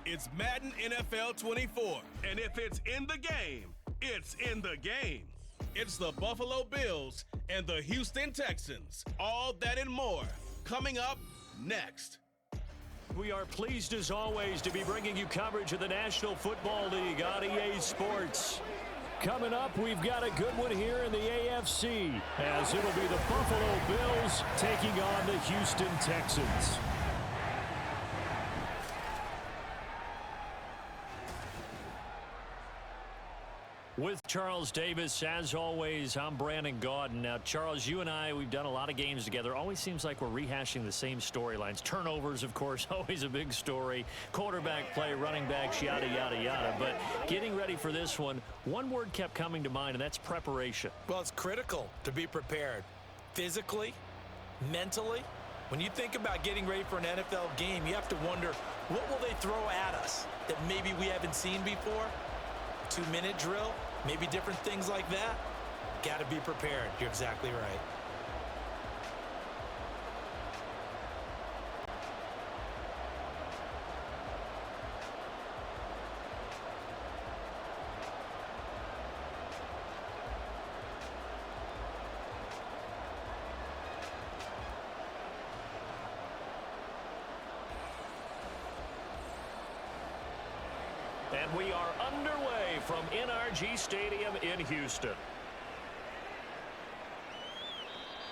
It's Madden NFL 24. And if it's in the game, it's in the game. It's the Buffalo Bills and the Houston Texans. All that and more coming up next. We are pleased as always to be bringing you coverage of the National Football League on EA Sports. Coming up, we've got a good one here in the AFC, as it'll be the Buffalo Bills taking on the Houston Texans. With Charles Davis, as always, I'm Brandon Gaudin. Now, Charles, you and I, we've done a lot of games together. Always seems like we're rehashing the same storylines. Turnovers, of course, always a big story. Quarterback play, running backs, yada, yada, yada. But getting ready for this one word kept coming to mind, and that's preparation. Well, it's critical to be prepared. Physically, mentally. When you think about getting ready for an NFL game, you have to wonder, what will they throw at us that maybe we haven't seen before? 2-minute drill, maybe different things like that. Got to be prepared. You're exactly right. And we are underway from NRG Stadium in Houston.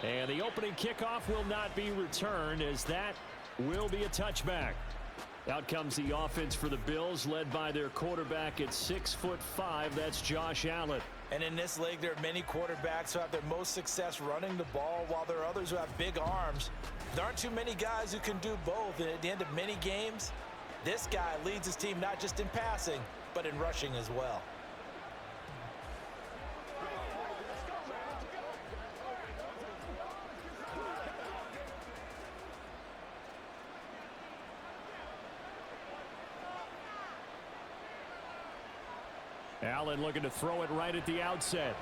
And the opening kickoff will not be returned, as that will be a touchback. Out comes the offense for the Bills, led by their quarterback at 6'5". That's Josh Allen. And in this league, there are many quarterbacks who have their most success running the ball, while there are others who have big arms. There aren't too many guys who can do both. And at the end of many games, this guy leads his team not just in passing, but in rushing as well. Allen looking to throw it right at the outset.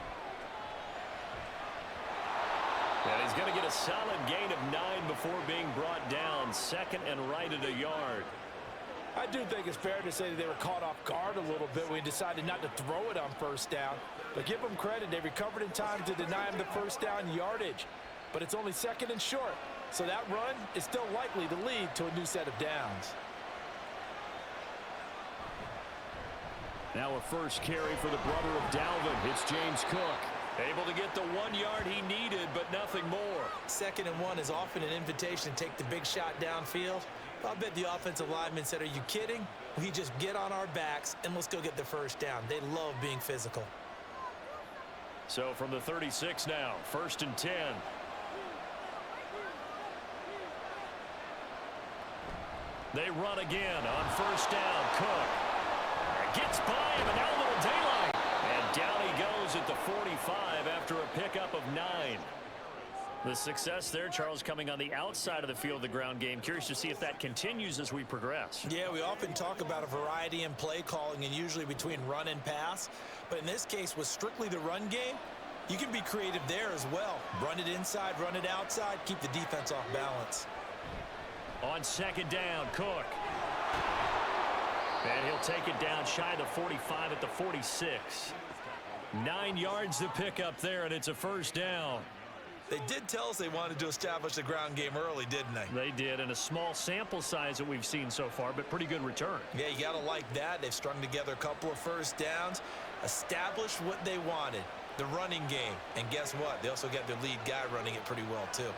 And he's going to get a solid gain of 9 before being brought down. Second and right at a yard. I do think it's fair to say that they were caught off guard a little bit when he decided not to throw it on first down. But give them credit, they recovered in time to deny him the first down yardage. But it's only second and short, so that run is still likely to lead to a new set of downs. Now a first carry for the brother of Dalvin. It's James Cook. Able to get the 1 yard he needed, but nothing more. 2nd and 1 is often an invitation to take the big shot downfield. I'll bet the offensive lineman said, are you kidding? We just get on our backs and let's go get the first down. They love being physical. So from the 36 now, 1st and 10. They run again on first down. Cook gets by him, and now a little daylight. And down he goes at the 45 after a pickup of 9. The success there, Charles, coming on the outside of the field, the ground game. Curious to see if that continues as we progress. Yeah, we often talk about a variety in play calling, and usually between run and pass. But in this case, with strictly the run game, you can be creative there as well. Run it inside, run it outside, keep the defense off balance. On 2nd down, Cook. And he'll take it down shy of the 45 at the 46. 9 yards to pick up there, and it's a first down. They did tell us they wanted to establish the ground game early, didn't they? They did, and a small sample size that we've seen so far, but pretty good return. Yeah, you got to like that. They've strung together a couple of first downs, established what they wanted, the running game. And guess what? They also got their lead guy running it pretty well, too.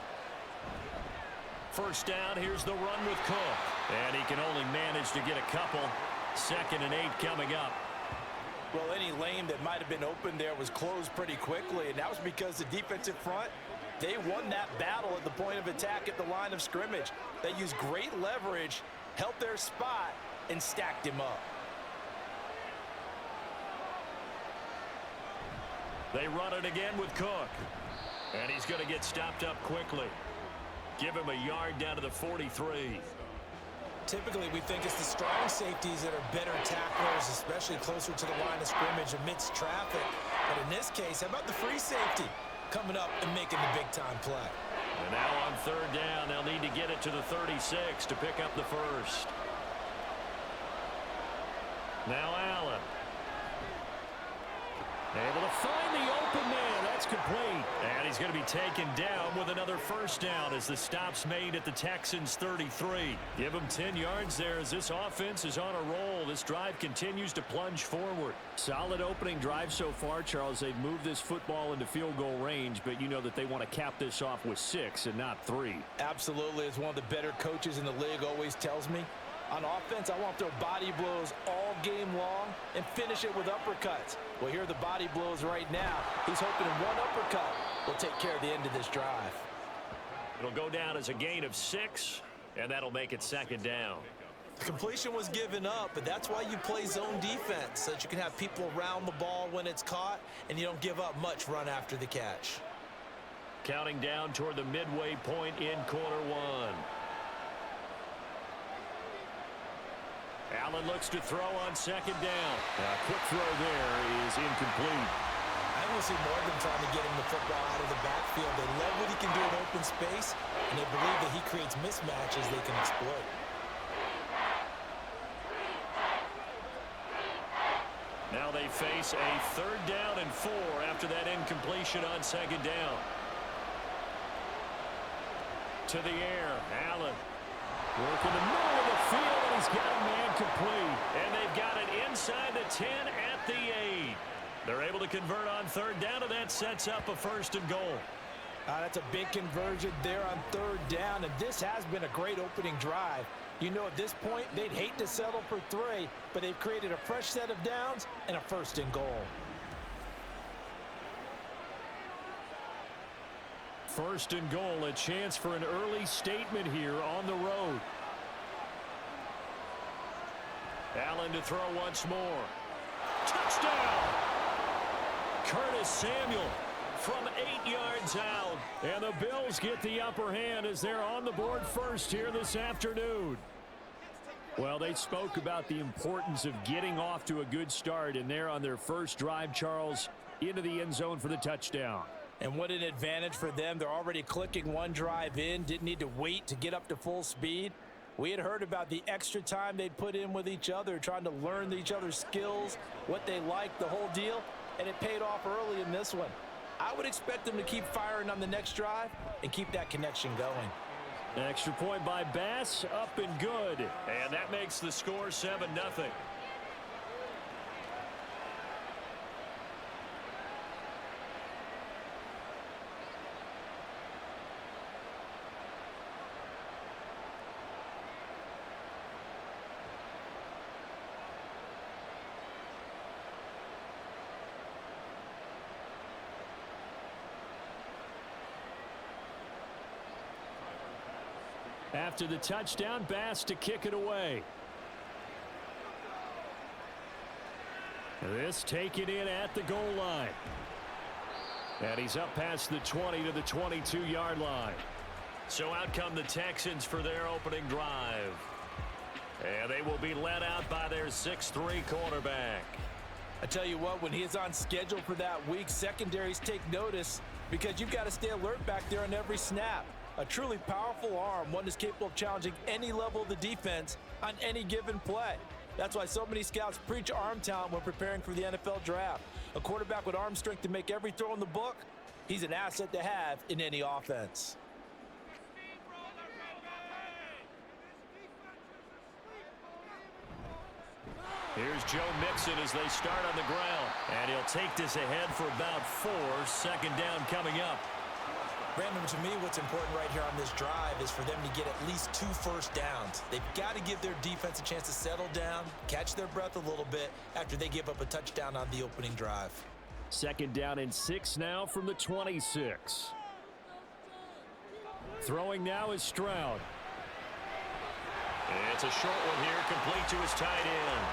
First down, here's the run with Cook. And he can only manage to get a couple. 2nd and 8 coming up. Well, any lane that might have been open there was closed pretty quickly, and that was because the defensive front, they won that battle at the point of attack at the line of scrimmage. They used great leverage, held their spot, and stacked him up. They run it again with Cook. And he's going to get stopped up quickly. Give him a yard down to the 43. Typically, we think it's the strong safeties that are better tacklers, especially closer to the line of scrimmage amidst traffic. But in this case, how about the free safety coming up and making the big-time play? And now on 3rd down, they'll need to get it to the 36 to pick up the first. Now Allen. Able to find the open man. That's complete. And he's going to be taken down with another first down as the stop's made at the Texans' 33. Give him 10 yards there as this offense is on a roll. This drive continues to plunge forward. Solid opening drive so far, Charles. They've moved this football into field goal range, but you know that they want to cap this off with 6 and not 3. Absolutely. As one of the better coaches in the league always tells me, on offense, I want to throw body blows all game long and finish it with uppercuts. Well, here are the body blows right now. He's hoping one uppercut will take care of the end of this drive. It'll go down as a gain of 6, and that'll make it second down. The completion was given up, but that's why you play zone defense, so that you can have people around the ball when it's caught, and you don't give up much run after the catch. Counting down toward the midway point in quarter 1. Allen looks to throw on second down. A quick throw there is incomplete. I want to see more of them trying to get him the football out of the backfield. They love what he can do in open space, and they believe that he creates mismatches they can exploit. Now they face a 3rd down and 4 after that incompletion on second down. To the air, Allen. Working the middle of the field, and he's got a man complete. And they've got it inside the 10 at the 8. They're able to convert on 3rd down, and that sets up a 1st and goal. That's a big conversion there on 3rd down, and this has been a great opening drive. You know, at this point, they'd hate to settle for 3, but they've created a fresh set of downs and a 1st and goal. 1st and goal, a chance for an early statement here on the road. Allen to throw once more. Touchdown! Curtis Samuel from 8 yards out. And the Bills get the upper hand as they're on the board first here this afternoon. Well, they spoke about the importance of getting off to a good start, and they're on their first drive, Charles, into the end zone for the touchdown. And what an advantage for them. They're already clicking one drive in, didn't need to wait to get up to full speed. We had heard about the extra time they'd put in with each other, trying to learn each other's skills, what they liked, the whole deal, and it paid off early in this one. I would expect them to keep firing on the next drive and keep that connection going. An extra point by Bass, up and good. And that makes the score 7-0. After the touchdown, Bass to kick it away. This taken in at the goal line. And he's up past the 20 to the 22-yard line. So out come the Texans for their opening drive. And they will be led out by their 6'3" quarterback. I tell you what, when he is on schedule for that week, secondaries take notice because you've got to stay alert back there on every snap. A truly powerful arm, one that's capable of challenging any level of the defense on any given play. That's why so many scouts preach arm talent when preparing for the NFL draft. A quarterback with arm strength to make every throw in the book, he's an asset to have in any offense. Here's Joe Mixon as they start on the ground. And he'll take this ahead for about 4. Second down coming up. Brandon, to me, what's important right here on this drive is for them to get at least 2 first downs. They've got to give their defense a chance to settle down, catch their breath a little bit after they give up a touchdown on the opening drive. Second down and 6 now from the 26. Throwing now is Stroud. It's a short one here, complete to his tight end.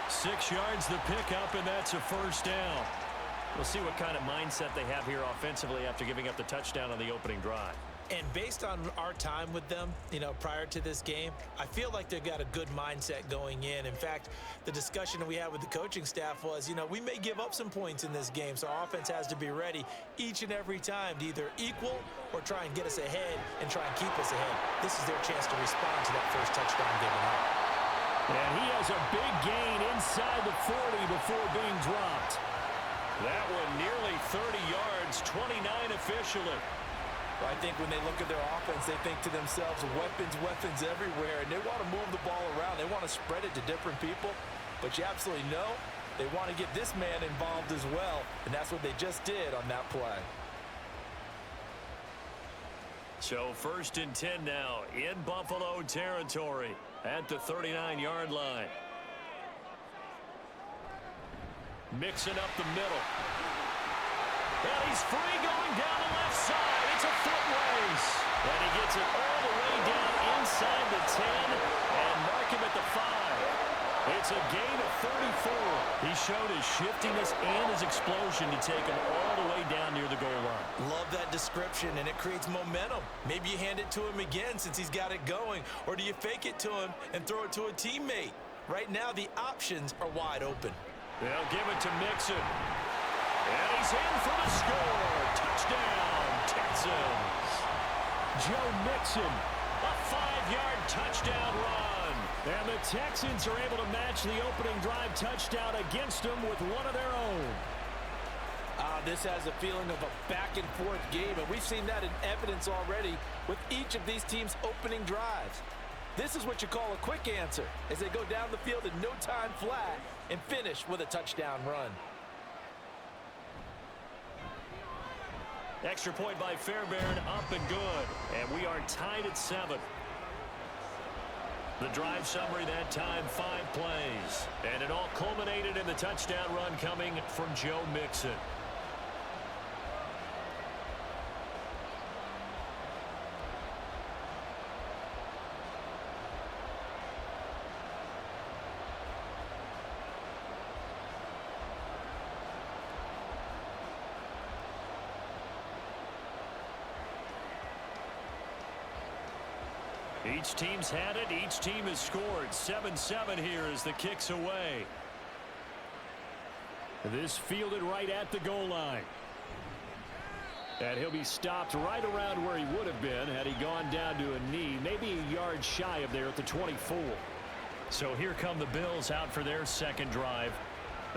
6 yards the pickup, and that's a first down. We'll see what kind of mindset they have here offensively after giving up the touchdown on the opening drive. And based on our time with them, prior to this game, I feel like they've got a good mindset going in. In fact, the discussion we had with the coaching staff was, we may give up some points in this game, so our offense has to be ready each and every time to either equal or try and get us ahead and try and keep us ahead. This is their chance to respond to that first touchdown given up. And he has a big gain inside the 40 before being dropped. That one nearly 30 yards, 29 officially. I think when they look at their offense, they think to themselves, weapons everywhere, and they want to move the ball around. They want to spread it to different people, but you absolutely know they want to get this man involved as well, and that's what they just did on that play. So 1st and 10 now in Buffalo territory at the 39-yard line. Mixing up the middle. And he's free going down the left side. It's a foot race. And he gets it all the way down inside the 10 and mark him at the 5. It's a gain of 34. He showed his shiftiness and his explosion to take him all the way down near the goal line. Love that description, and it creates momentum. Maybe you hand it to him again since he's got it going, or do you fake it to him and throw it to a teammate? Right now, the options are wide open. They'll give it to Mixon. And he's in for the score. Touchdown, Texans. Joe Mixon, a 5-yard touchdown run. And the Texans are able to match the opening drive touchdown against them with one of their own. This has a feeling of a back-and-forth game, and we've seen that in evidence already with each of these teams' opening drives. This is what you call a quick answer as they go down the field in no time flat and finish with a touchdown run. Extra point by Fairbairn, up and good. And we are tied at 7. The drive summary that time, 5 plays. And it all culminated in the touchdown run coming from Joe Mixon. Each team's had it. Each team has scored. 7-7 here as the kick's away. This fielded right at the goal line. And he'll be stopped right around where he would have been had he gone down to a knee, maybe a yard shy of there at the 24. So here come the Bills out for their second drive.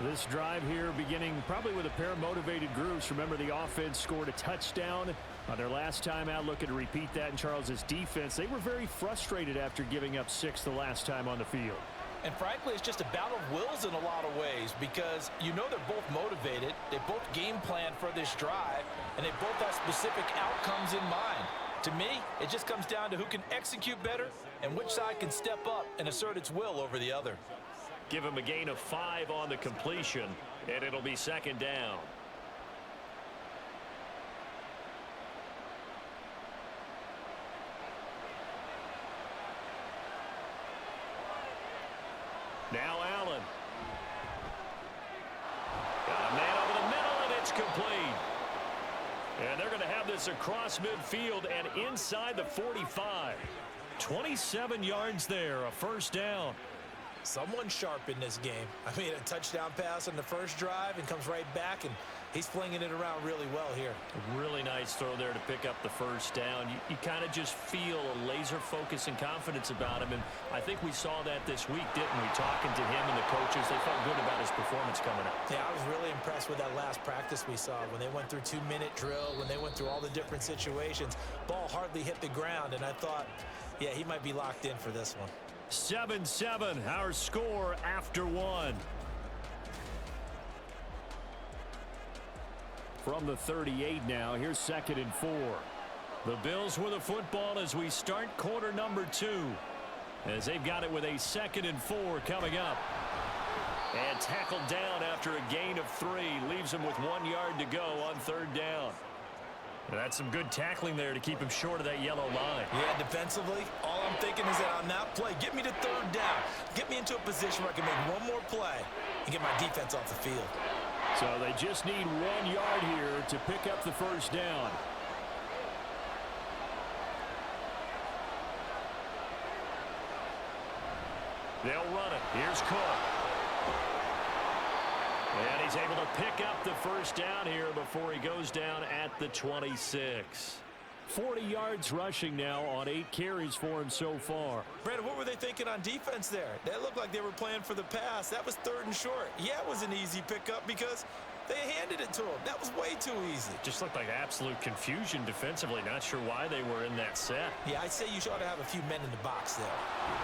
This drive here beginning probably with a pair of motivated groups. Remember, the offense scored a touchdown on their last time out. Looking to repeat that in Charles's defense. They were very frustrated after giving up 6 the last time on the field. And frankly, it's just a battle of wills in a lot of ways because you know they're both motivated. They both game plan for this drive, and they both have specific outcomes in mind. To me, it just comes down to who can execute better and which side can step up and assert its will over the other. Give him a gain of 5 on the completion, and it'll be second down. Now Allen. Got a man over the middle, and it's complete. And they're going to have this across midfield and inside the 45. 27 yards there, a first down. Someone sharp in this game. I mean, a touchdown pass on the first drive and comes right back, and he's flinging it around really well here. A really nice throw there to pick up the first down. You kind of just feel a laser focus and confidence about him, and I think we saw that this week, didn't we? Talking to him and the coaches, they felt good about his performance coming up. Yeah, I was really impressed with that last practice we saw when they went through 2-minute drill, when they went through all the different situations. Ball hardly hit the ground, and I thought, yeah, he might be locked in for this one. 7-7, our score after 1. From the 38 now, here's 2nd and 4. The Bills with the football as we start quarter number 2. As they've got it with a 2nd and 4 coming up. And tackled down after a gain of 3. Leaves him with 1 yard to go on 3rd down. That's some good tackling there to keep him short of that yellow line. Yeah, defensively, all I'm thinking is that on that play, get me to 3rd down. Get me into a position where I can make one more play and get my defense off the field. So they just need 1 yard here to pick up the first down. They'll run it. Here's Cook. And he's able to pick up the first down here before he goes down at the 26. 40 yards rushing now on 8 carries for him so far. Brandon, what were they thinking on defense there? That looked like they were playing for the pass. That was 3rd and short. Yeah, it was an easy pickup because they handed it to him. That was way too easy. Just looked like absolute confusion defensively. Not sure why they were in that set. Yeah, I'd say you ought to have a few men in the box there.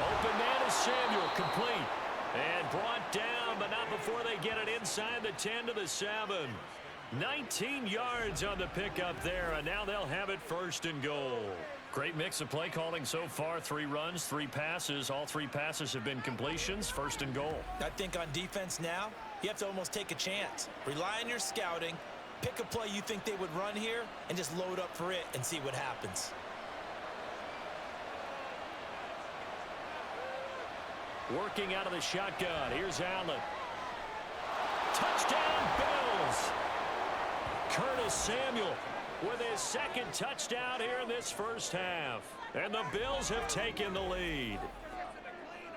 Open man is Samuel, complete. And brought down, but not before they get it inside the 10 to the 7. 19 yards on the pickup there, and now they'll have it 1st and goal. Great mix of play calling so far. 3 runs, 3 passes. All 3 passes have been completions. 1st and goal. I think on defense now, you have to almost take a chance. Rely on your scouting. Pick a play you think they would run here, and just load up for it and see what happens. Working out of the shotgun. Here's Allen. Touchdown, Bills! Curtis Samuel with his 2nd touchdown here in this first half. And the Bills have taken the lead.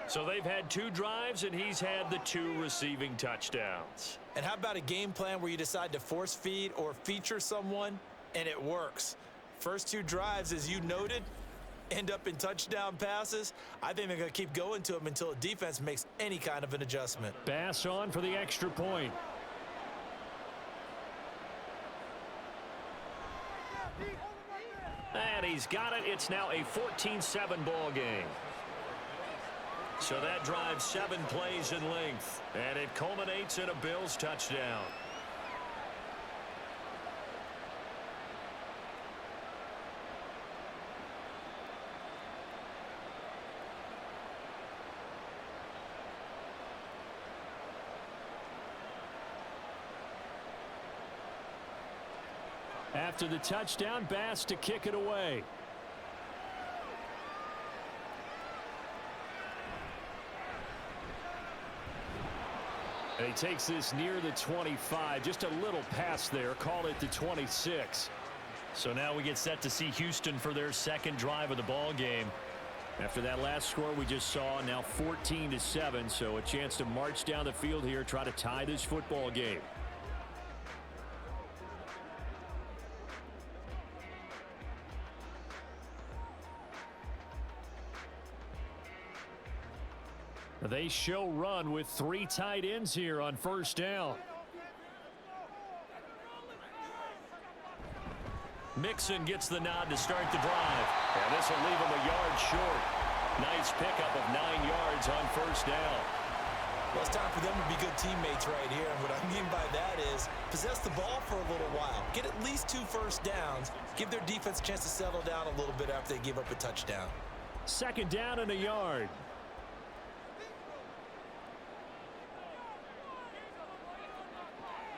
So they've had 2 drives, and he's had the 2 receiving touchdowns. And how about a game plan where you decide to force feed or feature someone, and it works? First 2 drives, as you noted, end up in touchdown passes. I think they're going to keep going to them until the defense makes any kind of an adjustment. Bass on for the extra point. And he's got it. It's now a 14-7 ball game. So that drives 7 plays in length, and it culminates in a Bills touchdown. After the touchdown, Bass to kick it away. And he takes this near the 25. Just a little pass there. Called it the 26. So now we get set to see Houston for their 2nd drive of the ball game. After that last score we just saw, now 14-7. So a chance to march down the field here, try to tie this football game. They show run with 3 tight ends here on 1st down. Mixon gets the nod to start the drive. And this will leave him a yard short. Nice pickup of 9 yards on 1st down. Well, it's time for them to be good teammates right here. And what I mean by that is possess the ball for a little while. Get at least 2 first downs. Give their defense a chance to settle down a little bit after they give up a touchdown. 2nd down and a yard.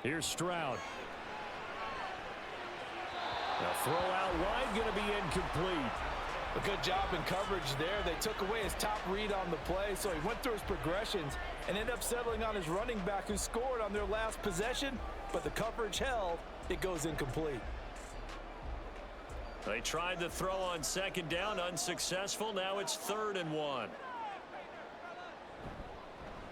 Here's Stroud. The throw out wide, going to be incomplete. A good job in coverage there. They took away his top read on the play, so he went through his progressions and ended up settling on his running back who scored on their last possession, but the coverage held. It goes incomplete. They tried the throw on 2nd down, unsuccessful. Now it's 3rd and 1.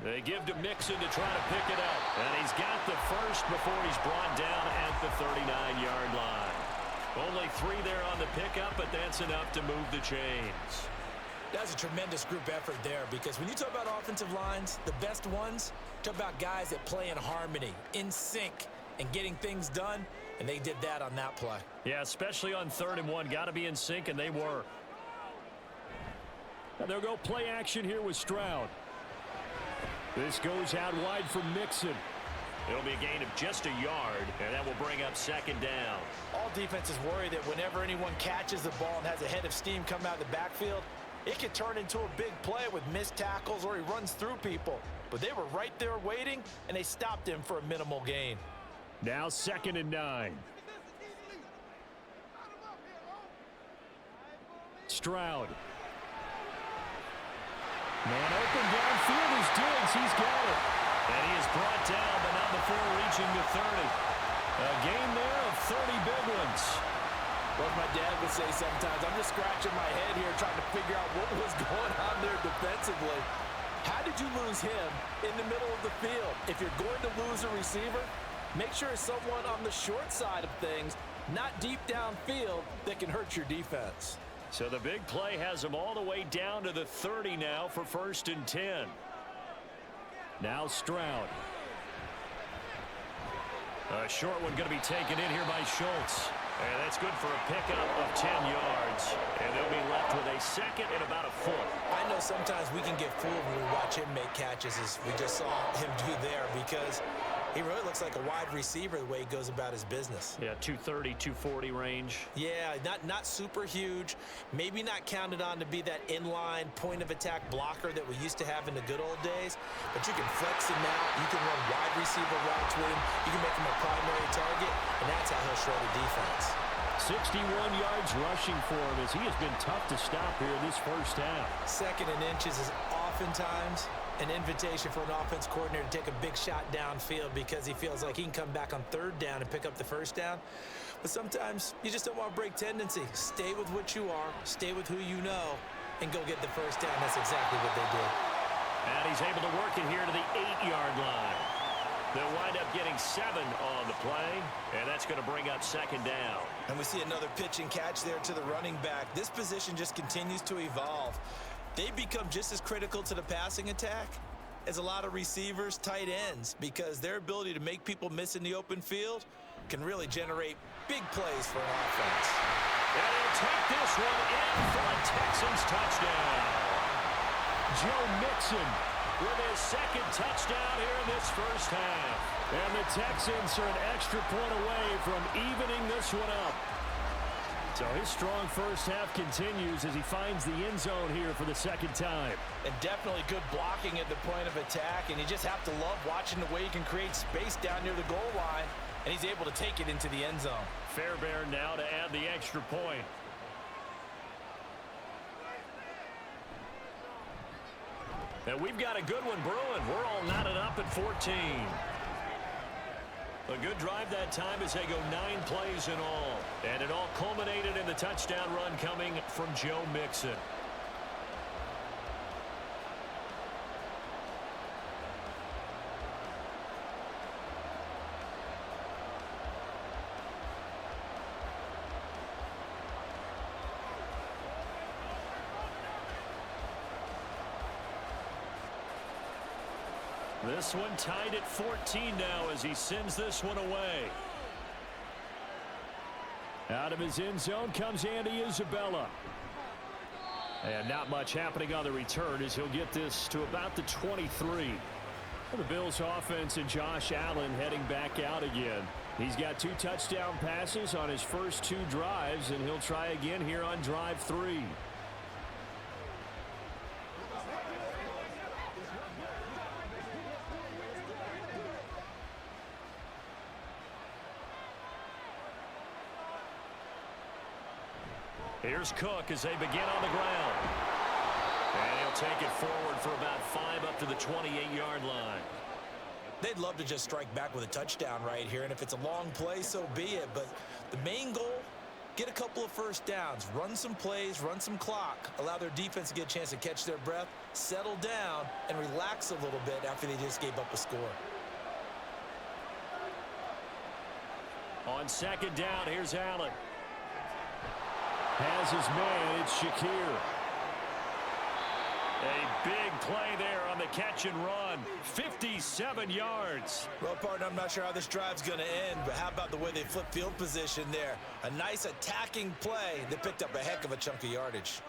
They give to Mixon to try to pick it up. And he's got the 1st before he's brought down at the 39-yard line. Only 3 there on the pickup, but that's enough to move the chains. That's a tremendous group effort there, because when you talk about offensive lines, the best ones, talk about guys that play in harmony, in sync, and getting things done, and they did that on that play. Yeah, especially on 3rd and 1. Got to be in sync, and they were. And they'll go play action here with Stroud. This goes out wide for Mixon. It'll be a gain of just a yard, and that will bring up 2nd down. All defenses worry that whenever anyone catches the ball and has a head of steam come out of the backfield, it can turn into a big play with missed tackles or he runs through people. But they were right there waiting, and they stopped him for a minimal gain. Now 2nd and 9. Stroud. Man open downfield is Diggs. He's got it. And he is brought down, but not before reaching the 30. A gain there of 30 big ones. What my dad would say sometimes, I'm just scratching my head here trying to figure out what was going on there defensively. How did you lose him in the middle of the field? If you're going to lose a receiver, make sure it's someone on the short side of things, not deep downfield, that can hurt your defense. So the big play has them all the way down to the 30 now for 1st and 10. Now Stroud. A short one going to be taken in here by Schultz. And that's good for a pickup of 10 yards. And they'll be left with a second and about a foot. I know sometimes we can get fooled when we watch him make catches, as we just saw him do there, because he really looks like a wide receiver the way he goes about his business. Yeah, 230, 240 range. Yeah, not super huge. Maybe not counted on to be that inline point-of-attack blocker that we used to have in the good old days. But you can flex him out. You can run wide receiver routes with him. You can make him a primary target, and that's how he'll shred a defense. 61 yards rushing for him as he has been tough to stop here in this first half. 2nd and inches is oftentimes an invitation for an offense coordinator to take a big shot downfield because he feels like he can come back on 3rd down and pick up the 1st down. But sometimes you just don't want to break tendency. Stay with what you are, stay with who you know, and go get the 1st down. That's exactly what they did. And he's able to work it here to the 8-yard line. They'll wind up getting 7 on the play, and that's going to bring up 2nd down. And we see another pitch and catch there to the running back. This position just continues to evolve. They become just as critical to the passing attack as a lot of receivers, tight ends, because their ability to make people miss in the open field can really generate big plays for an offense. And he'll take this one in for a Texans touchdown. Joe Mixon with his 2nd touchdown here in this first half. And the Texans are an extra point away from evening this one up. So his strong first half continues as he finds the end zone here for the 2nd time. And definitely good blocking at the point of attack, and you just have to love watching the way he can create space down near the goal line, and he's able to take it into the end zone. Fairbairn now to add the extra point. And we've got a good one brewing. We're all knotted up at 14. A good drive that time as they go 9 plays in all. And it all culminated in the touchdown run coming from Joe Mixon. This one tied at 14 now as he sends this one away. Out of his end zone comes Andy Isabella. And not much happening on the return as he'll get this to about the 23. For the Bills offense and Josh Allen heading back out again. He's got 2 touchdown passes on his first 2 drives, and he'll try again here on drive 3. Here's Cook as they begin on the ground. And he'll take it forward for about 5 up to the 28-yard line. They'd love to just strike back with a touchdown right here, and if it's a long play, so be it. But the main goal, get a couple of 1st downs, run some plays, run some clock, allow their defense to get a chance to catch their breath, settle down, and relax a little bit after they just gave up a score. On 2nd down, here's Allen. Has his man, it's Shakir. A big play there on the catch and run. 57 yards. Well, partner, I'm not sure how this drive's going to end, but how about the way they flip field position there? A nice attacking play that picked up a heck of a chunk of yardage.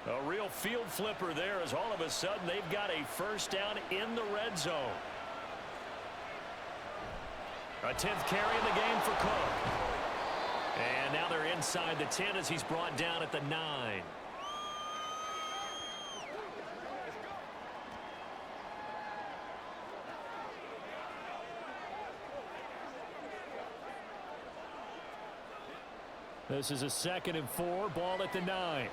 A real field flipper there as all of a sudden they've got a 1st down in the red zone. A 10th carry in the game for Cook. And now they're inside the 10 as he's brought down at the 9. This is a 2nd and 4, ball at the 9.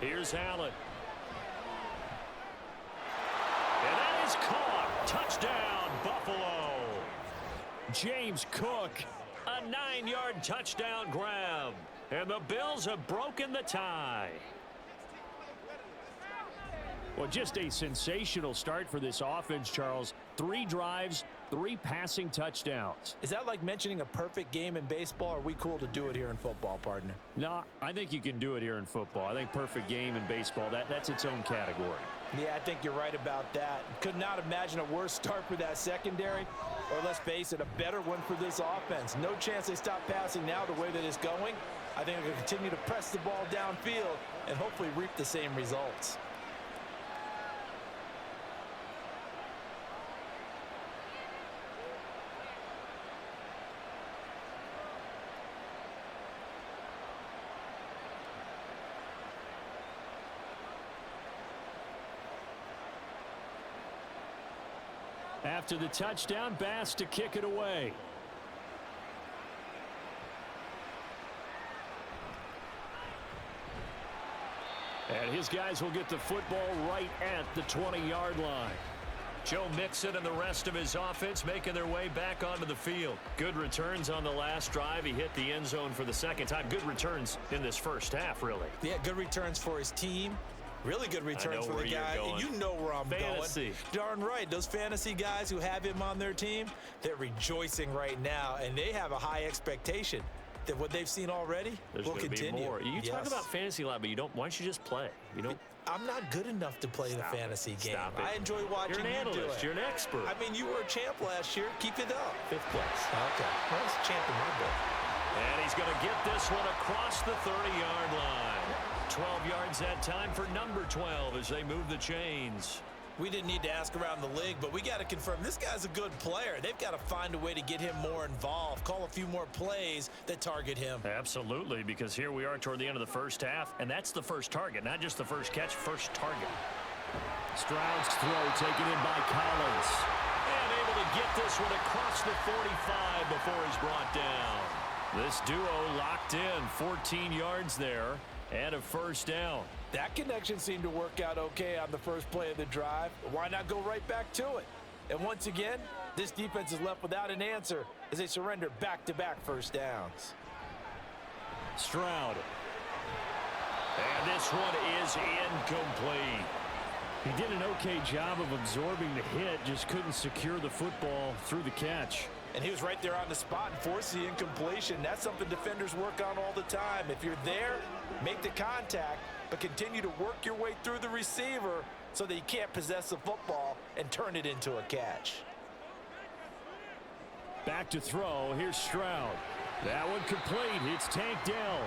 Here's Allen. And that is caught. Touchdown, Buffalo. James Cook A 9-yard touchdown grab. And the Bills have broken the tie. Well, just a sensational start for this offense, Charles. 3 drives, 3 passing touchdowns. Is that like mentioning a perfect game in baseball? Or are we cool to do it here in football, partner? No, I think you can do it here in football. I think perfect game in baseball, that's its own category. Yeah, I think you're right about that. Could not imagine a worse start for that secondary, or let's face it, a better one for this offense. No chance they stop passing now the way that it's going. I think they're going to continue to press the ball downfield and hopefully reap the same results. After the touchdown, Bass to kick it away. And his guys will get the football right at the 20-yard line. Joe Mixon and the rest of his offense making their way back onto the field. Good returns on the last drive. He hit the end zone for the second time. Good returns in this first half, really. Yeah, good returns for his team. Really good returns for the guy. You know where I'm going. Darn right. Those fantasy guys who have him on their team, they're rejoicing right now, and they have a high expectation that what they've seen already will continue. Be more. You talk about fantasy a lot, but you don't. Why don't you just play? You don't. I'm not good enough to play the fantasy game. I enjoy watching you do it. You're an analyst. You're an expert. I mean, you were a champ last year. Keep it up. 5th place. Okay. Well, it's a champ in my book. And he's going to get this one across the 30-yard line. 12 yards that time for number 12 as they move the chains. We didn't need to ask around the league, but we got to confirm this guy's a good player. They've got to find a way to get him more involved, call a few more plays that target him. Absolutely, because here we are toward the end of the first half, and that's the first target, not just the first catch, first target. Stroud's throw taken in by Collins. And able to get this one across the 45 before he's brought down. This duo locked in, 14 yards there. And a first down. That connection seemed to work out okay on the first play of the drive. Why not go right back to it? And once again, this defense is left without an answer as they surrender back-to-back first downs. Stroud. And this one is incomplete. He did an okay job of absorbing the hit, just couldn't secure the football through the catch. And he was right there on the spot and forced the incompletion. That's something defenders work on all the time. If you're there, make the contact, but continue to work your way through the receiver so that he can't possess the football and turn it into a catch. Back to throw. Here's Stroud. That one complete. It's Tank Dell.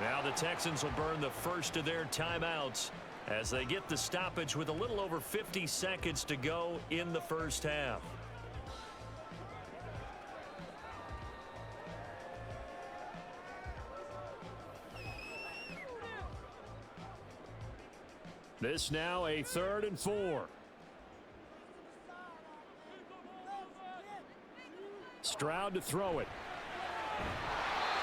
Now the Texans will burn the first of their timeouts as they get the stoppage with a little over 50 seconds to go in the first half. This now a 3rd and 4. Stroud to throw it.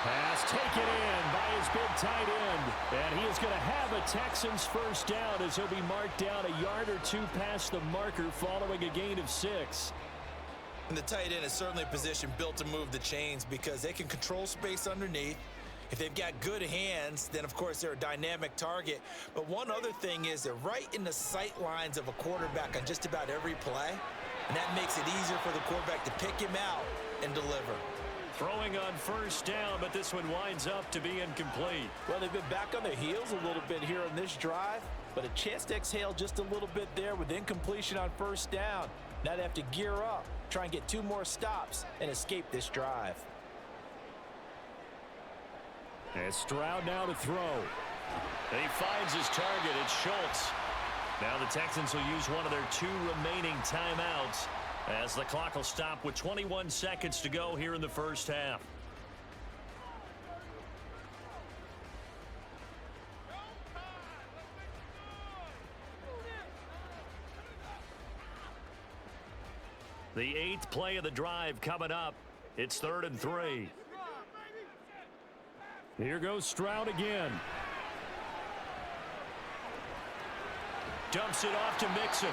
Pass taken in by his big tight end. And he is going to have a Texans first down as he'll be marked down a yard or two past the marker following a gain of 6. And the tight end is certainly a position built to move the chains because they can control space underneath. If they've got good hands, then, of course, they're a dynamic target. But one other thing is they're right in the sight lines of a quarterback on just about every play. And that makes it easier for the quarterback to pick him out and deliver. Throwing on first down, but this one winds up to be incomplete. Well, they've been back on their heels a little bit here on this drive, but a chance to exhale just a little bit there with incompletion on first down. Now they have to gear up, try and get 2 more stops, and escape this drive. And Stroud now to throw. And he finds his target. It's Schultz. Now the Texans will use one of their 2 remaining timeouts as the clock will stop with 21 seconds to go here in the first half. The 8th play of the drive coming up. It's 3rd and 3. Here goes Stroud again. Dumps it off to Mixon.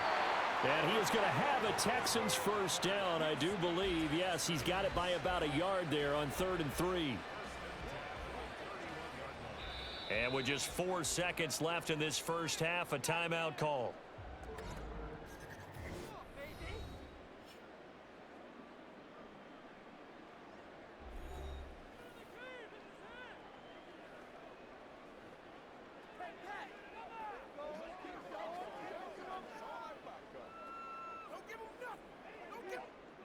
And he is going to have a Texans first down, I do believe. Yes, he's got it by about a yard there on 3rd and 3. And with just 4 seconds left in this first half, a timeout call.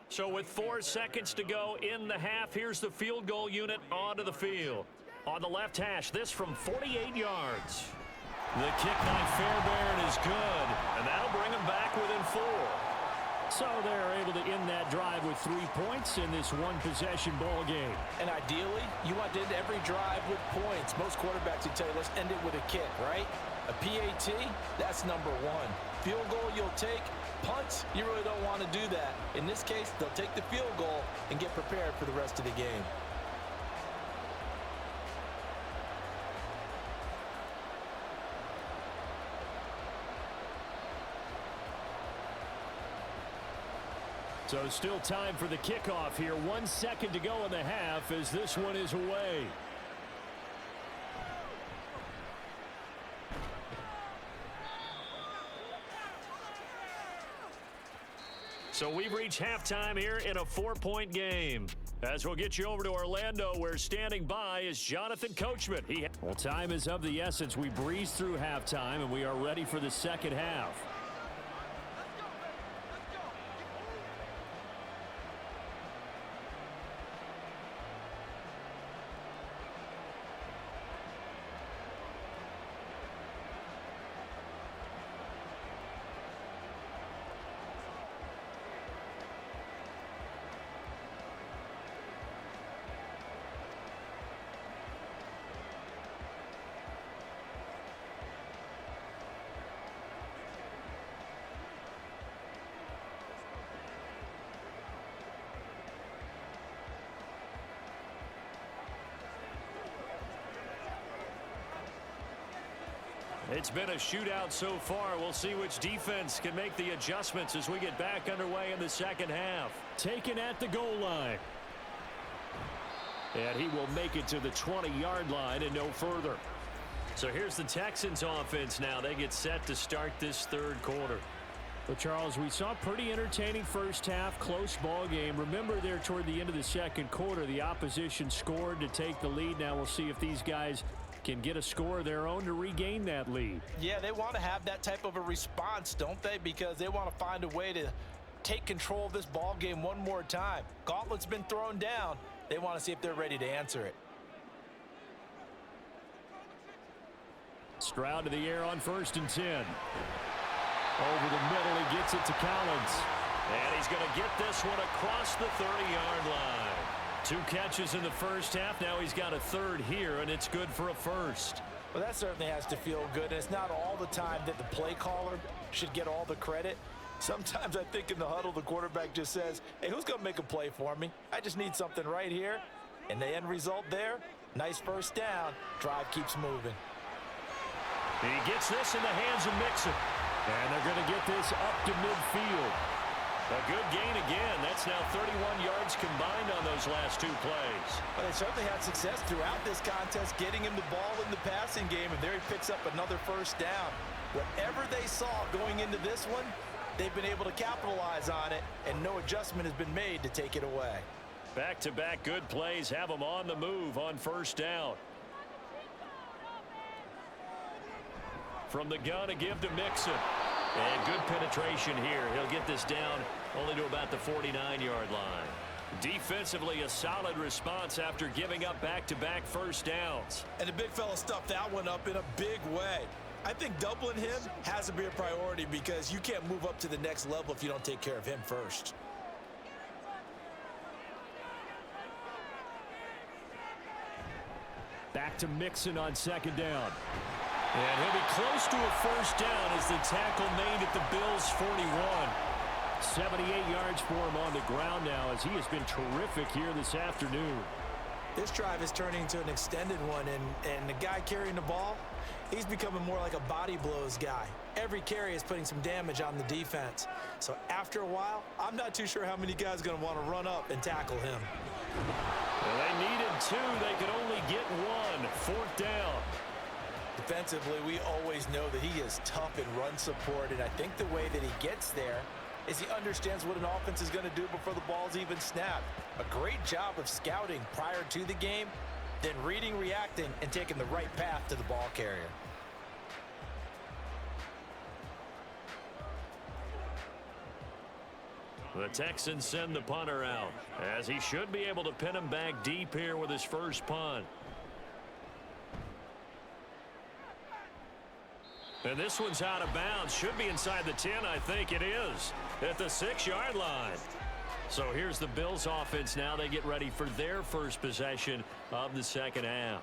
So with 4 seconds to go in the half, here's the field goal unit onto the field. On the left hash, this from 48 yards. The kick by Fairbairn is good, and that'll bring them back within 4. So they're able to end that drive with 3 points in this one-possession ball game. And ideally, you want to end every drive with points. Most quarterbacks would tell you, let's end it with a kick, right? A PAT, that's number 1. Field goal you'll take. Punts, you really don't want to do that. In this case, they'll take the field goal and get prepared for the rest of the game. So still time for the kickoff here. 1 second to go in the half as this one is away. So we've reached halftime here in a 4-point game. As we'll get you over to Orlando, where standing by is Jonathan Coachman. Well, time is of the essence. We breezed through halftime, and we are ready for the second half. It's been a shootout so far. We'll see which defense can make the adjustments as we get back underway in the second half. Taken at the goal line. And he will make it to the 20-yard line and no further. So here's the Texans offense now. They get set to start this third quarter. Well, Charles, we saw a pretty entertaining first half, close ball game. Remember there toward the end of the second quarter, the opposition scored to take the lead. Now we'll see if these guys can get a score of their own to regain that lead. Yeah, they want to have that type of a response, don't they? Because they want to find a way to take control of this ball game one more time. Gauntlet's been thrown down. They want to see if they're ready to answer it. Stroud to the air on 1st and 10. Over the middle, he gets it to Collins. And he's going to get this one across the 30-yard line. 2 catches in the first half. Now he's got a third here, and it's good for a first. Well, that certainly has to feel good. And it's not all the time that the play caller should get all the credit. Sometimes I think in the huddle, the quarterback just says, hey, who's going to make a play for me? I just need something right here. And the end result there, nice first down. Drive keeps moving. He gets this in the hands of Mixon. And they're going to get this up to midfield. A good gain again. That's now 31 yards combined on those last 2 plays. Well, they certainly had success throughout this contest, getting him the ball in the passing game, and there he picks up another first down. Whatever they saw going into this one, they've been able to capitalize on it, and no adjustment has been made to take it away. Back-to-back good plays have them on the move on first down. From the gun, a give to Mixon. And good penetration here. He'll get this down only to about the 49-yard line. Defensively, a solid response after giving up back-to-back first downs. And the big fella stuffed that one up in a big way. I think doubling him has to be a priority because you can't move up to the next level if you don't take care of him first. Back to Mixon on 2nd down. And he'll be close to a first down as the tackle made at the Bills' 41. 78 yards for him on the ground now as he has been terrific here this afternoon. This drive is turning into an extended one, and the guy carrying the ball, He's becoming more like a body blows guy. Every carry is putting some damage on the defense. So after a while, I'm not too sure how many guys are going to want to run up and tackle him. Well, they needed 2. They could only get 1. 4th down. Defensively, we always know that he is tough in run support, and I think the way that he gets there is he understands what an offense is going to do before the ball's even snapped. A great job of scouting prior to the game, then reading, reacting, and taking the right path to the ball carrier. The Texans send the punter out, as he should be able to pin him back deep here with his first punt. And this one's out of bounds. Should be inside the 10, I think it is, at the 6-yard line. So here's the Bills offense now. They get ready for their first possession of the second half.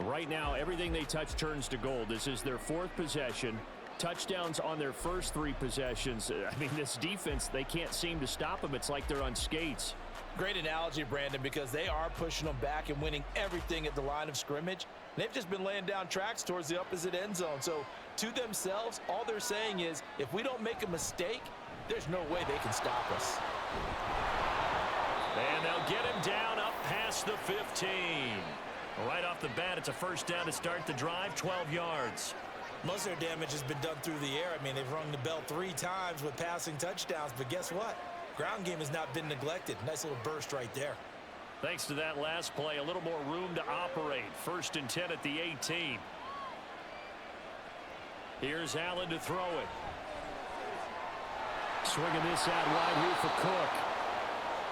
Right now, everything they touch turns to gold. This is their 4th possession. Touchdowns on their first 3 possessions. I mean, this defense, they can't seem to stop them. It's like they're on skates. Great analogy, Brandon, because they are pushing them back and winning everything at the line of scrimmage. They've just been laying down tracks towards the opposite end zone. So to themselves, all they're saying is, if we don't make a mistake, there's no way they can stop us. And they'll get him down up past the 15. Right off the bat, it's a first down to start the drive, 12 yards. Most of their damage has been done through the air. I mean, they've rung the bell 3 times with passing touchdowns, but guess what? Ground game has not been neglected. Nice little burst right there. Thanks to that last play, a little more room to operate. 1st and 10 at the 18. Here's Allen to throw it. Swinging this out wide here for Cook.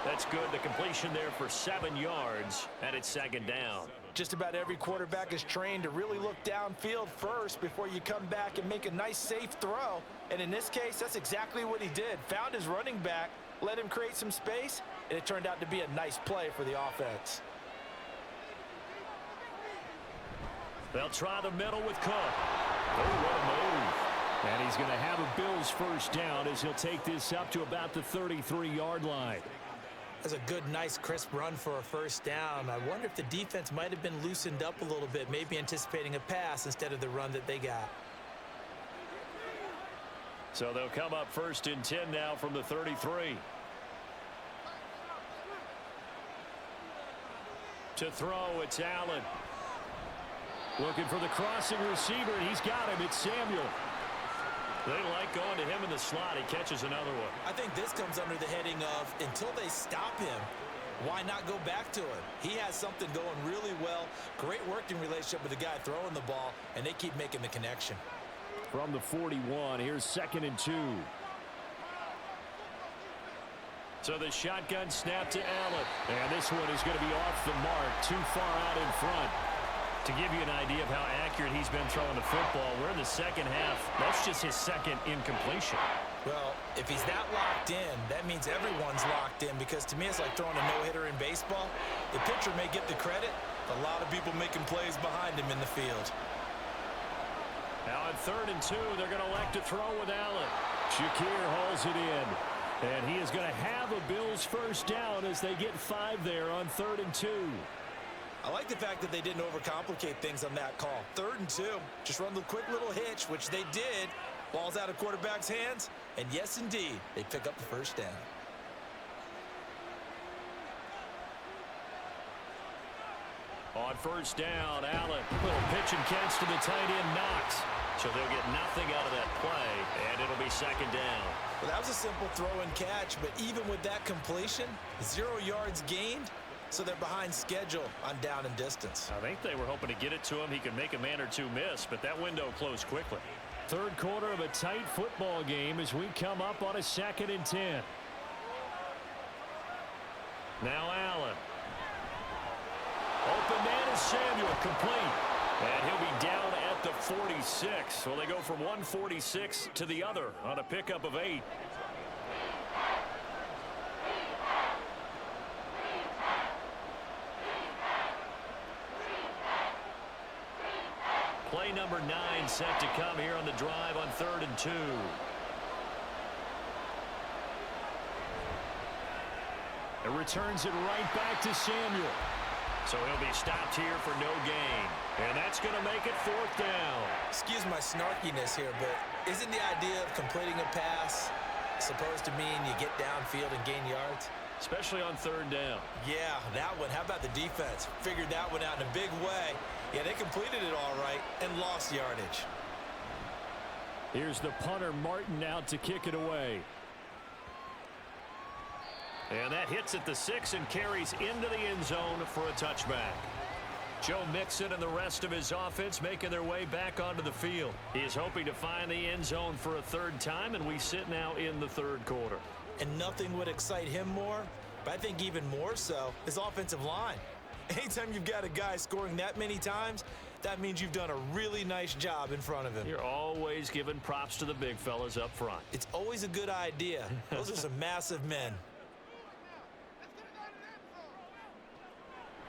That's good. The completion there for 7 yards, and it's 2nd down. Just about every quarterback is trained to really look downfield first before you come back and make a nice, safe throw. And in this case, that's exactly what he did. Found his running back, let him create some space, and it turned out to be a nice play for the offense. They'll try the middle with Cook. Oh, what a move. And he's going to have a Bills first down as he'll take this up to about the 33-yard line. That's a good, nice, crisp run for a first down. I wonder if the defense might have been loosened up a little bit, maybe anticipating a pass instead of the run that they got. So they'll come up 1st and 10 now from the 33. To throw, it's Allen. Looking for the crossing receiver, and he's got him. It's Samuel. They like going to him in the slot. He catches another one. I think this comes under the heading of, until they stop him, why not go back to him? He has something going really well. Great working relationship with the guy throwing the ball, and they keep making the connection. From the 41, here's 2nd and 2. So the shotgun snap to Allen. And this one is going to be off the mark, too far out in front. To give you an idea of how accurate he's been throwing the football, we're in the second half. That's just his 2nd incompletion. Well, if he's that locked in, that means everyone's locked in, because to me it's like throwing a no-hitter in baseball. The pitcher may get the credit, but a lot of people making plays behind him in the field. Now on 3rd and 2, they're going to elect to throw with Allen. Shakir hauls it in. And he is going to have a Bills first down as they get 5 there on 3rd and 2. I like the fact that they didn't overcomplicate things on that call. 3rd and 2, just run the quick little hitch, which they did. Ball's out of quarterback's hands, and yes, indeed, they pick up the first down. On 1st down, Allen, little pitch and catch to the tight end, Knox. So they'll get nothing out of that play, and it'll be 2nd down. Well, that was a simple throw and catch, but even with that completion, 0 yards gained. So they're behind schedule on down and distance. I think they were hoping to get it to him. He could make a man or two miss, but that window closed quickly. 3rd quarter of a tight football game as we come up on a 2nd and 10. Now Allen. Open man is Samuel, complete. And he'll be down at the 46. Well, they go from 146 to the other on a pickup of 8. Play number 9 set to come here on the drive on 3rd and 2. It returns it right back to Samuel. So he'll be stopped here for no gain. And that's going to make it 4th down. Excuse my snarkiness here, but isn't the idea of completing a pass supposed to mean you get downfield and gain yards? Especially on third down. Yeah, that one. How about the defense? Figured that one out in a big way. Yeah, they completed it all right and lost yardage. Here's the punter, Martin, out to kick it away. And that hits at the 6 and carries into the end zone for a touchback. Joe Mixon and the rest of his offense making their way back onto the field. He is hoping to find the end zone for a third time, and we sit now in the third quarter. And nothing would excite him more, but I think even more so, his offensive line. Anytime you've got a guy scoring that many times, that means you've done a really nice job in front of him. You're always giving props to the big fellas up front. It's always a good idea. Those are some massive men.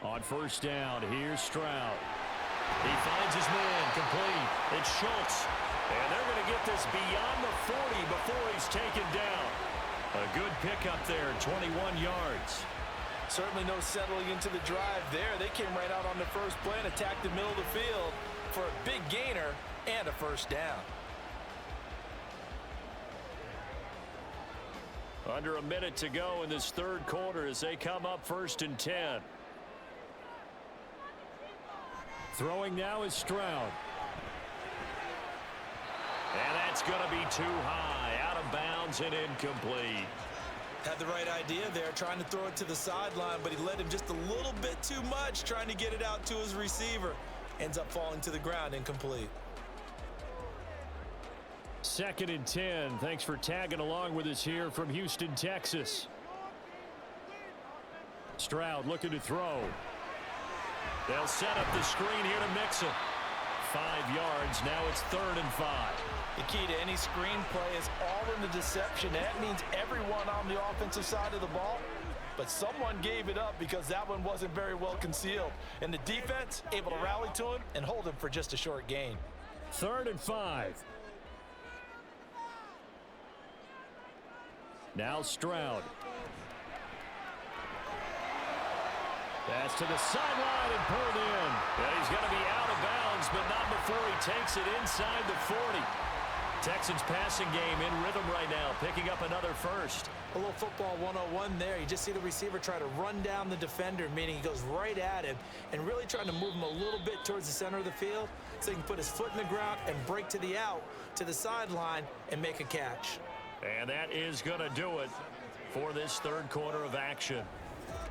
On first down, here's Stroud. He finds his man, complete. It's Schultz. And they're going to get this beyond the 40 before he's taken down. A good pickup there, 21 yards. Certainly no settling into the drive there. They came right out on the first play and attacked the middle of the field for a big gainer and a first down. Under a minute to go in this third quarter as they come up 1st and 10. Throwing now is Stroud. And that's going to be too high, out of bounds and incomplete. Had the right idea there, trying to throw it to the sideline, but he led him just a little bit too much, trying to get it out to his receiver. Ends up falling to the ground, incomplete. 2nd and 10. Thanks for tagging along with us here from Houston, Texas. Stroud looking to throw. They'll set up the screen here to Mixon. 5 yards. Now it's 3rd and 5. The key to any screen play is all in the deception. That means everyone on the offensive side of the ball. But someone gave it up because that one wasn't very well concealed. And the defense able to rally to him and hold him for just a short gain. 3rd and 5. Now Stroud. Pass to the sideline and pulled in. Yeah, he's going to be out of bounds, but not before he takes it inside the 40. Texans passing game in rhythm right now, picking up another first. A little football 101 there. You just see the receiver try to run down the defender, meaning he goes right at him and really trying to move him a little bit towards the center of the field so he can put his foot in the ground and break to the out, to the sideline, and make a catch. And that is going to do it for this third quarter of action.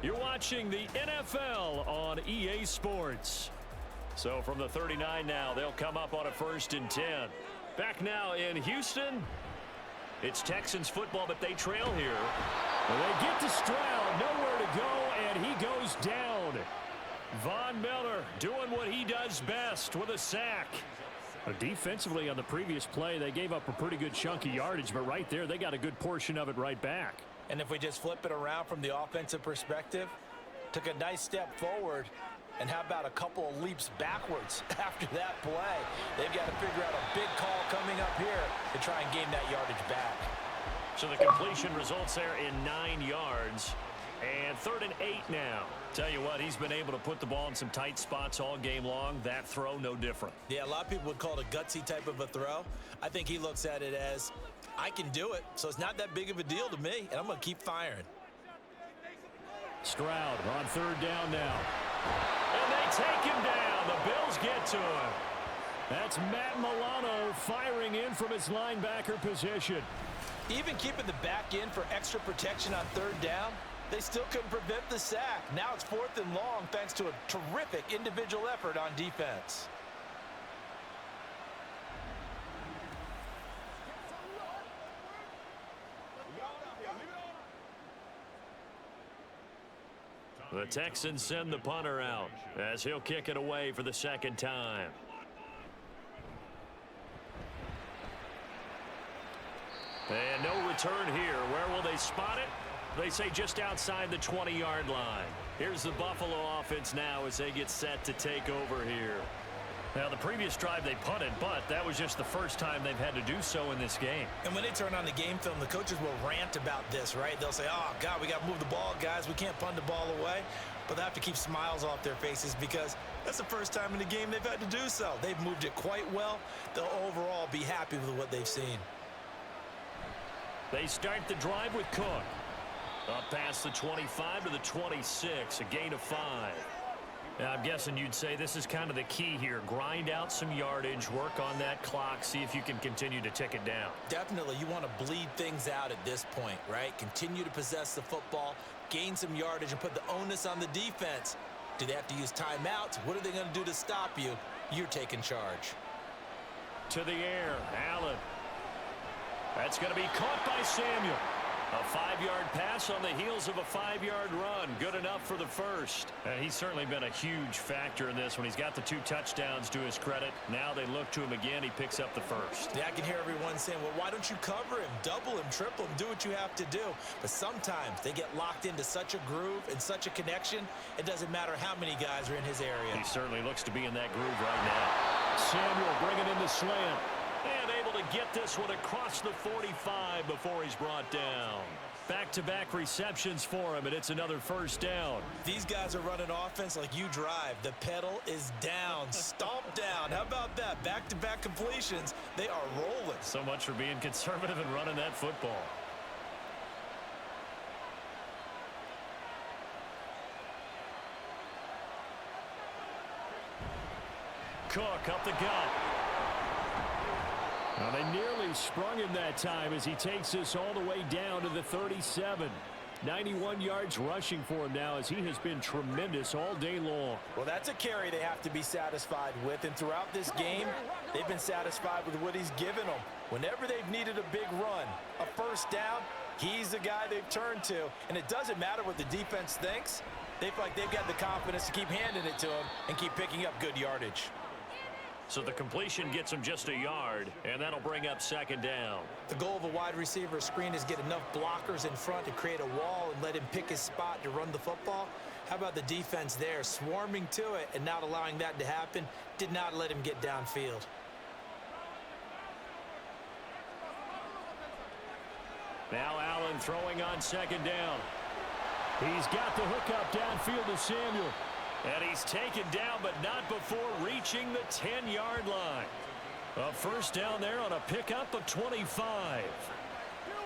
You're watching the NFL on EA Sports. So from the 39 now, they'll come up on a 1st and 10. Back now in Houston, it's Texans football, but they trail here. Well, they get to Stroud, nowhere to go, and he goes down. Von Miller doing what he does best with a sack. Defensively on the previous play, they gave up a pretty good chunk of yardage, but right there, they got a good portion of it right back. And if we just flip it around from the offensive perspective, took a nice step forward, and how about a couple of leaps backwards after that play? They've got to figure out a big call coming up here to try and gain that yardage back. So the completion results there in 9 yards. And 3rd and 8 now. Tell you what, he's been able to put the ball in some tight spots all game long. That throw, no different. Yeah, a lot of people would call it a gutsy type of a throw. I think he looks at it as, I can do it, so it's not that big of a deal to me, and I'm going to keep firing. Stroud on 3rd down now. And they take him down. The Bills get to him. That's Matt Milano firing in from his linebacker position. Even keeping the back in for extra protection on 3rd down, they still couldn't prevent the sack. Now it's 4th and long thanks to a terrific individual effort on defense. The Texans send the punter out as he'll kick it away for the 2nd time. And no return here. Where will they spot it? They say just outside the 20-yard line. Here's the Buffalo offense now as they get set to take over here. Now, the previous drive they punted, but that was just the first time they've had to do so in this game. And when they turn on the game film, the coaches will rant about this, right? They'll say, oh, God, we got to move the ball, guys. We can't punt the ball away. But they have to keep smiles off their faces because that's the first time in the game they've had to do so. They've moved it quite well. They'll overall be happy with what they've seen. They start the drive with Cook. Up past the 25 to the 26, a gain of 5. Now, I'm guessing you'd say this is kind of the key here. Grind out some yardage, work on that clock, see if you can continue to tick it down. Definitely, you want to bleed things out at this point, right? Continue to possess the football, gain some yardage, and put the onus on the defense. Do they have to use timeouts? What are they going to do to stop you? You're taking charge. To the air, Allen. That's going to be caught by Samuel. A 5-yard pass on the heels of a 5-yard run. Good enough for the first. He's certainly been a huge factor in this when he's got the 2 touchdowns to his credit. Now they look to him again. He picks up the first. Yeah, I can hear everyone saying, well, why don't you cover him, double him, triple him, do what you have to do. But sometimes they get locked into such a groove and such a connection, it doesn't matter how many guys are in his area. He certainly looks to be in that groove right now. Samuel bringing in the slant. And able to get this one across the 45 before he's brought down. Back-to-back receptions for him, and it's another first down. These guys are running offense like you drive. The pedal is down, stomp down. How about that? Back-to-back completions. They are rolling. So much for being conservative and running that football. Cook up the gut. Now they nearly sprung him that time as he takes this all the way down to the 37. 91 yards rushing for him now as he has been tremendous all day long. Well, that's a carry they have to be satisfied with. And throughout this game, they've been satisfied with what he's given them. Whenever they've needed a big run, a first down, he's the guy they've turned to. And it doesn't matter what the defense thinks. They feel like they've got the confidence to keep handing it to him and keep picking up good yardage. So the completion gets him just a yard, and that'll bring up second down. The goal of a wide receiver screen is get enough blockers in front to create a wall and let him pick his spot to run the football. How about the defense there, swarming to it and not allowing that to happen? Did not let him get downfield. Now Allen throwing on second down. He's got the hook up downfield to Samuel. And he's taken down, but not before reaching the 10-yard line. A first down there on a pickup of 25.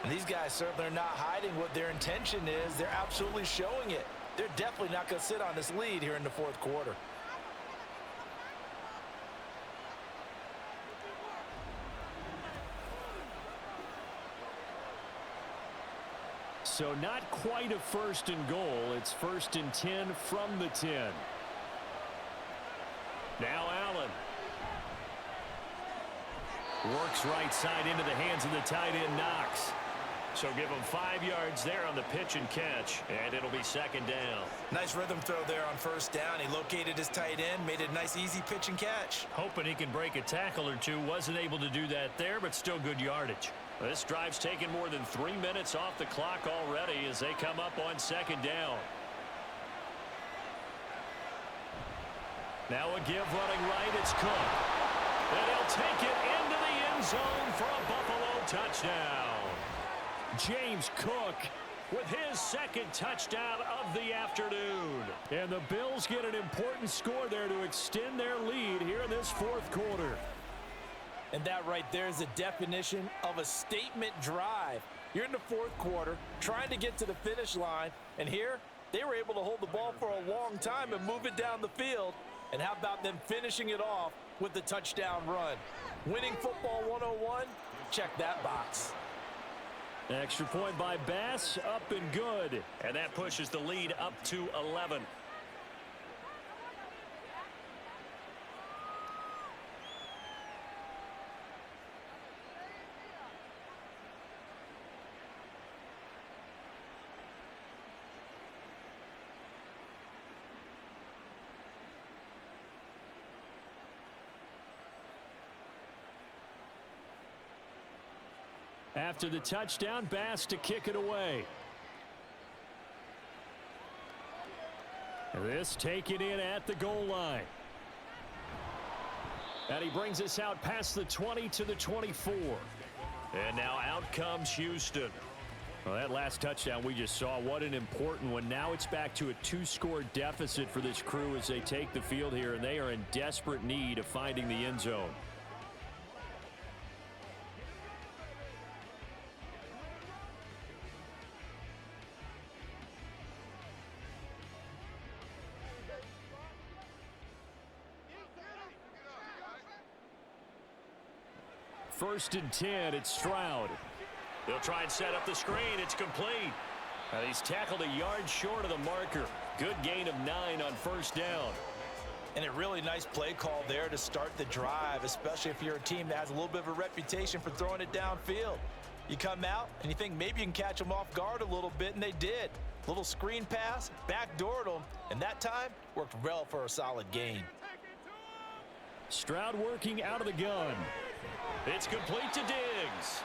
And these guys certainly are not hiding what their intention is. They're absolutely showing it. They're definitely not going to sit on this lead here in the fourth quarter. So not quite a first and goal. It's first and 10 from the 10. Now Allen. Works right side into the hands of the tight end, Knox. So give him 5 yards there on the pitch and catch, and it'll be second down. Nice rhythm throw there on first down. He located his tight end, made it a nice, easy pitch and catch. Hoping he can break a tackle or two. Wasn't able to do that there, but still good yardage. This drive's taken more than 3 minutes off the clock already as they come up on second down. Now a give running right, it's Cook. And he'll take it into the end zone for a Buffalo touchdown. James Cook with his second touchdown of the afternoon. And the Bills get an important score there to extend their lead here in this fourth quarter. And that right there is the definition of a statement drive. You're in the fourth quarter, trying to get to the finish line, and here they were able to hold the ball for a long time and move it down the field. And how about them finishing it off with the touchdown run? Winning football 101, check that box. Extra point by Bass, up and good. And that pushes the lead up to 11. After the touchdown, Bass to kick it away. This taken in at the goal line. And he brings us out past the 20 to the 24. And now out comes Houston. Well, that last touchdown we just saw, what an important one. Now it's back to a 2-score deficit for this crew as they take the field here, and they are in desperate need of finding the end zone. First and 10, it's Stroud. They'll try and set up the screen. It's complete. Now he's tackled a yard short of the marker. Good gain of 9 on first down. And a really nice play call there to start the drive, especially if you're a team that has a little bit of a reputation for throwing it downfield. You come out and you think maybe you can catch them off guard a little bit, and they did. Little screen pass, backdoored them, and that time worked well for a solid gain. Stroud working out of the gun. It's complete to Diggs.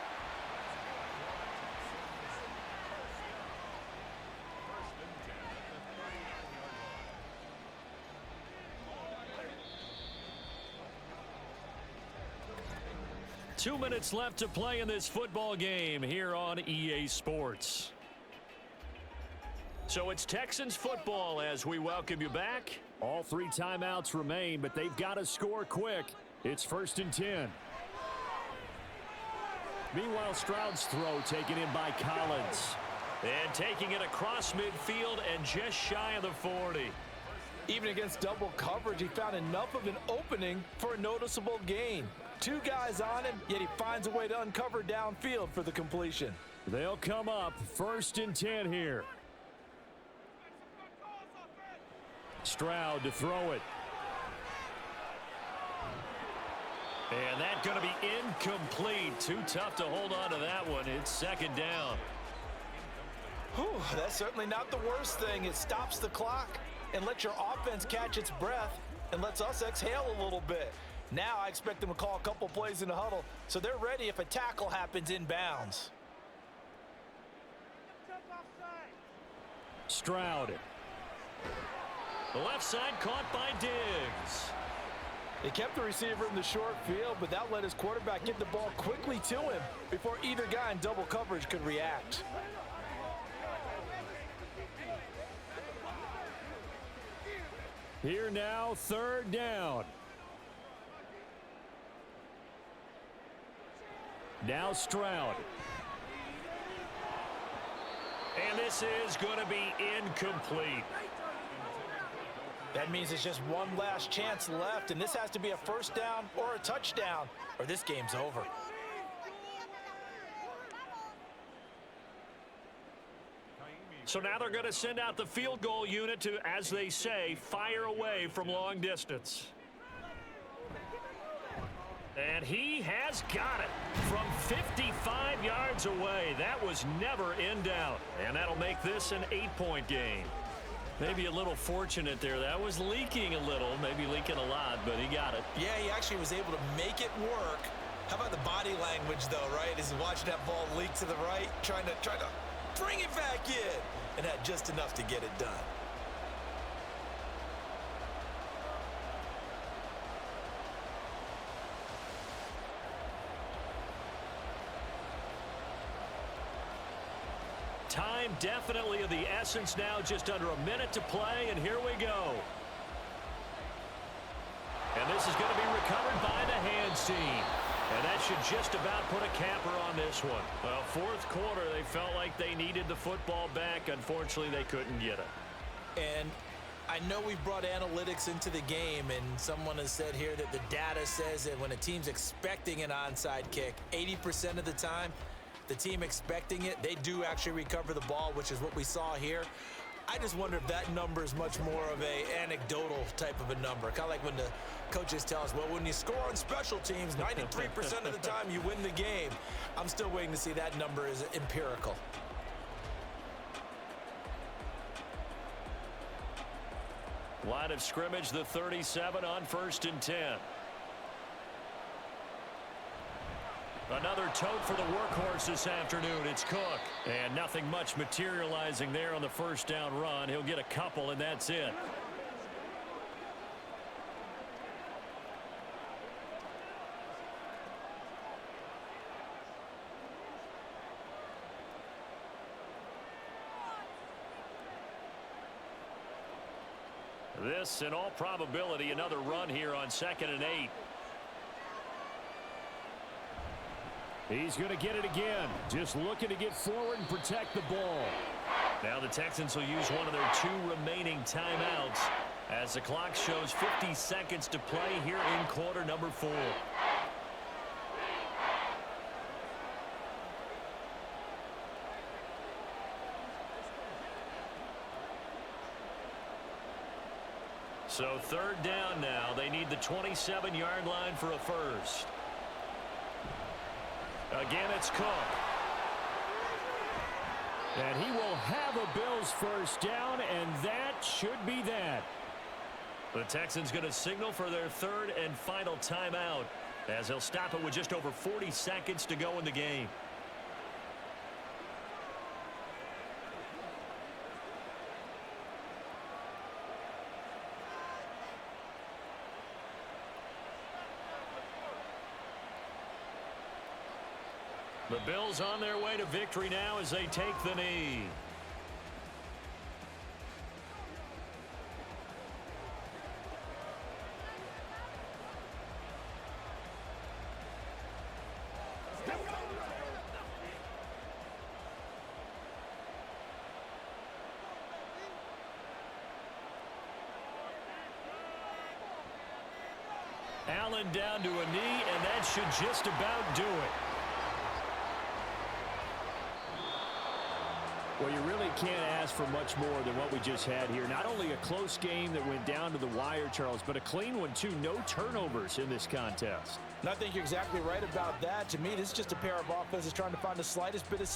Two minutes left to play in this football game here on EA Sports. So it's Texans football as we welcome you back. All 3 timeouts remain, but they've got to score quick. It's first and 10. Meanwhile, Stroud's throw taken in by Collins. And taking it across midfield and just shy of the 40. Even against double coverage, he found enough of an opening for a noticeable gain. 2 guys on him, yet he finds a way to uncover downfield for the completion. They'll come up first and 10 here. Stroud to throw it. And that's going to be incomplete. Too tough to hold on to that one. It's second down. Whew, that's certainly not the worst thing. It stops the clock and lets your offense catch its breath and lets us exhale a little bit. Now I expect them to call a couple plays in the huddle so they're ready if a tackle happens inbounds. Stroud. The left side caught by Diggs. They kept the receiver in the short field, but that let his quarterback get the ball quickly to him before either guy in double coverage could react. Here now, third down. Now Stroud. And this is going to be incomplete. That means it's just one last chance left, and this has to be a first down or a touchdown, or this game's over. So now they're going to send out the field goal unit to, as they say, fire away from long distance. And he has got it from 55 yards away. That was never in doubt. And that'll make this an 8-point game. Maybe a little fortunate there. That was leaking a little, maybe leaking a lot, but he got it. Yeah, he actually was able to make it work. How about the body language, though, right? As he's watching that ball leak to the right, trying to bring it back in, and had just enough to get it done. Time definitely of the essence now, just under a minute to play, and here we go. And this is going to be recovered by the hands team. And that should just about put a capper on this one. Well, fourth quarter, they felt like they needed the football back. Unfortunately, they couldn't get it. And I know we've brought analytics into the game, and someone has said here that the data says that when a team's expecting an onside kick, 80% of the time, the team expecting it, they do actually recover the ball, which is what we saw here. I just wonder if that number is much more of a anecdotal type of a number. Kind of like when the coaches tell us, well, when you score on special teams, 93% of the time you win the game. I'm still waiting to see that number is empirical. Line of scrimmage, the 37 on first and 10. Another tote for the workhorse this afternoon. It's Cook. And nothing much materializing there on the first down run. He'll get a couple, and that's it. This, in all probability, another run here on 2nd and 8. He's going to get it again. Just looking to get forward and protect the ball. Now the Texans will use one of their 2 remaining timeouts as the clock shows 50 seconds to play here in quarter number 4. So 3rd down now. They need the 27-yard line for a first. Again, it's Cook. And he will have a Bills first down, and that should be that. The Texans going to signal for their 3rd and final timeout as they'll stop it with just over 40 seconds to go in the game. The Bills on their way to victory now as they take the knee. Allen down to a knee, and that should just about do it. Well, you really can't ask for much more than what we just had here. Not only a close game that went down to the wire, Charles, but a clean one, too. No turnovers in this contest. And I think you're exactly right about that. To me, this is just a pair of offenses trying to find the slightest bit of